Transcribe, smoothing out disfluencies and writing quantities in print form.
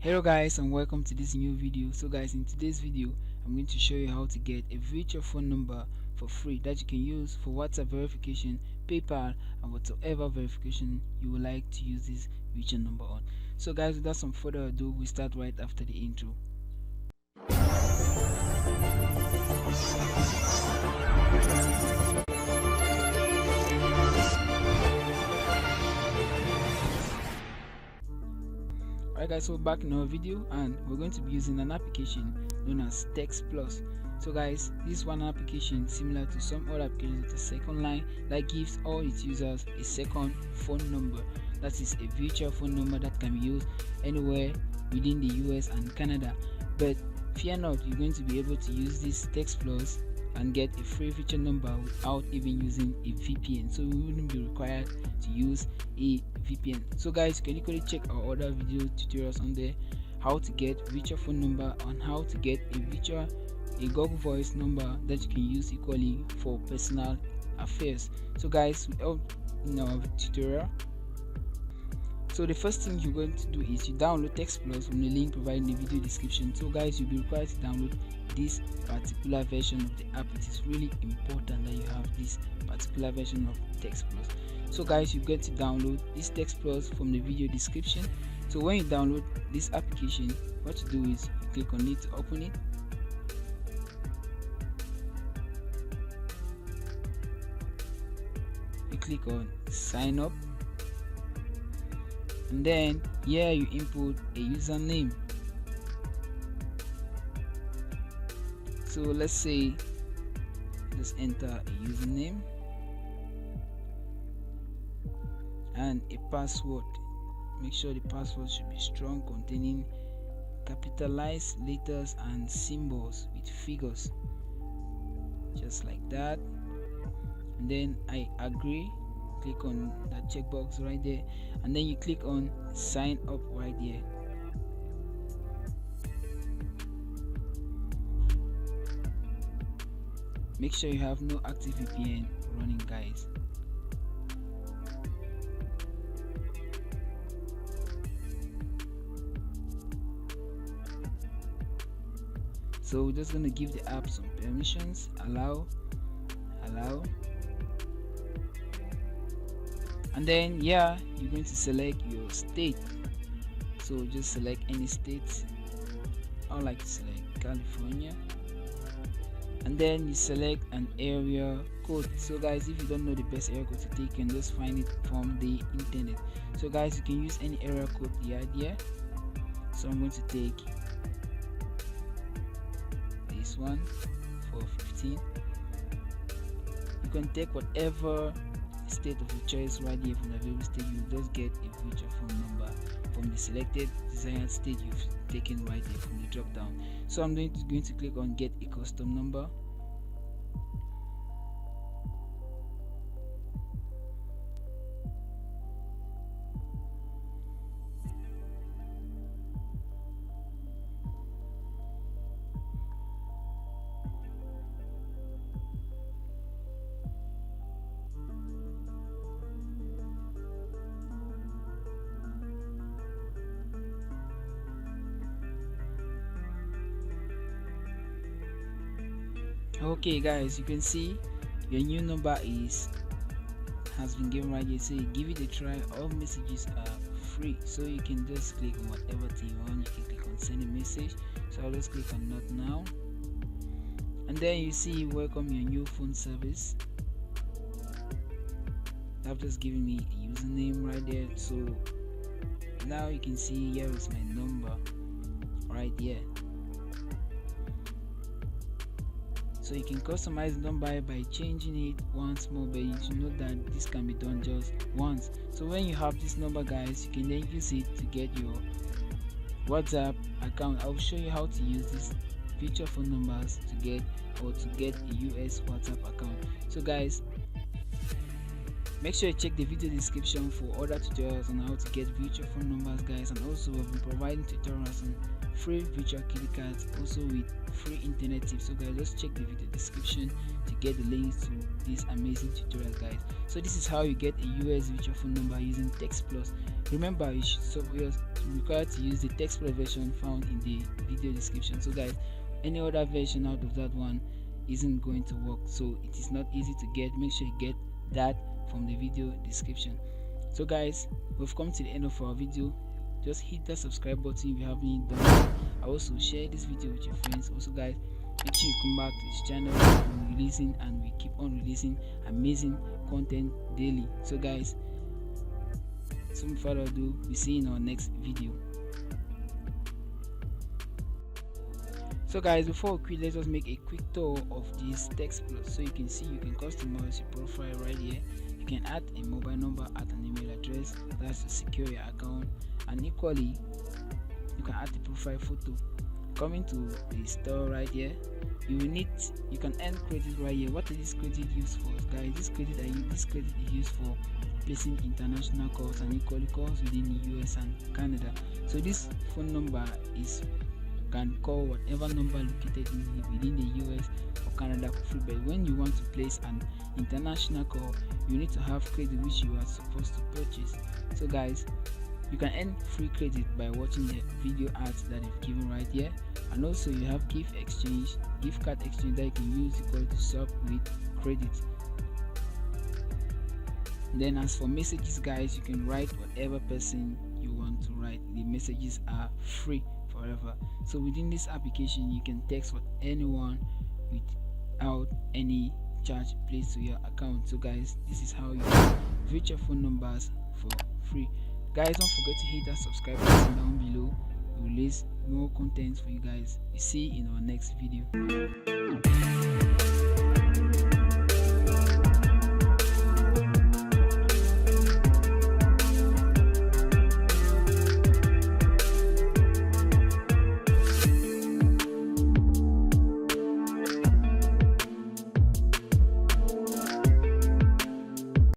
Hello guys, and welcome to this new video. So guys, in today's video I'm going to show you how to get a virtual phone number for free that you can use for WhatsApp verification, PayPal, and whatever verification you would like to use this virtual number on. So guys, without some further ado, we start right after the intro. Alright guys, so we're back in our video and we're going to be using an application known as Text Plus. So guys, this one application similar to some other applications with a second line that gives all its users a second phone number. That is a virtual phone number that can be used anywhere within the US and Canada. But fear not, you're going to be able to use this Text Plus and get a free virtual number without even using a VPN. So we wouldn't be required to use a VPN. So guys, you can equally check our other video tutorials on there, how to get virtual phone number and how to get a Google Voice number that you can use equally for personal affairs. So guys, we help in our tutorial. So the first thing you're going to do is you download Text Plus from the link provided in the video description. So guys, you'll be required to download this particular version of the app. It is really important that you have this particular version of Text Plus. So guys, you get to download this Text Plus from the video description. So when you download this application, what you do is you click on it to open it. You click on sign up, and then here you input a username. So let's say just enter a username and a password. Make sure the password should be strong, containing capitalized letters and symbols with figures, just like that. And then I agree. Click on that checkbox right there, and then you click on sign up right there. Make sure you have no active VPN running, guys. So we're just gonna give the app some permissions. Allow, and then you're going to select your state. So just select any state. I would like to select California, and then you select an area code. So guys, if you don't know the best area code to take, you can just find it from the internet. So guys, you can use any area code here. So I'm going to take this one for 15. You can take whatever state of your choice right here from the available state. You just get a virtual phone number from the selected desired state you've taken right here from the drop down. So I'm going to click on get a custom number. Okay guys, you can see your new number has been given right here. So you give it a try. All messages are free, so you can just click on whatever thing you want. You can click on send a message, so I'll just click on not now, and then you see welcome your new phone service. I've just given me a username right there. So now you can see here is my number right here. So you can customize the number by changing it once more, but you should know that this can be done just once. So when you have this number, guys, you can then use it to get your WhatsApp account. I'll show you how to use these virtual phone numbers to get a US WhatsApp account. So guys, make sure you check the video description for other tutorials on how to get virtual phone numbers, guys. And also we've been providing tutorials on free virtual key cards, also with free internet tips. So guys, just check the video description to get the links to this amazing tutorial, guys. So this is how you get a US virtual phone number using Text Plus. remember you're required to use the text plus version found in the video description. So guys, any other version out of that one isn't going to work, so it is not easy to get. Make sure you get that from the video description. So guys, we've come to the end of our video. Just hit that subscribe button if you haven't done it. I also share this video with your friends. Also guys, make sure you come back to this channel. We're releasing and we keep on releasing amazing content daily. So guys, without further ado, we see you in our next video. So guys, before we quit, let's just make a quick tour of this text plus. So you can see you can customize your profile right here. You can add a mobile number, add an email address, that's to secure your account, and equally you can add the profile photo. Coming to the store right here, you can earn credit right here. What is this credit used for, guys? This credit is used for placing international calls and equally calls within the US and Canada. So this phone number can call whatever number located within the US or Canada for free. But when you want to place an international call, you need to have credit which you are supposed to purchase. So guys, you can earn free credit by watching the video ads that I've given right here, and also you have gift card exchange that you can use equal to shop with credit. Then as for messages, guys, you can write whatever person you want to write. The messages are free forever. So within this application, you can text with anyone without any charge placed to your account. So guys, this is how you reach your phone numbers for free. Guys, don't forget to hit that subscribe button down below. We release more content for you guys. We see you in our next video.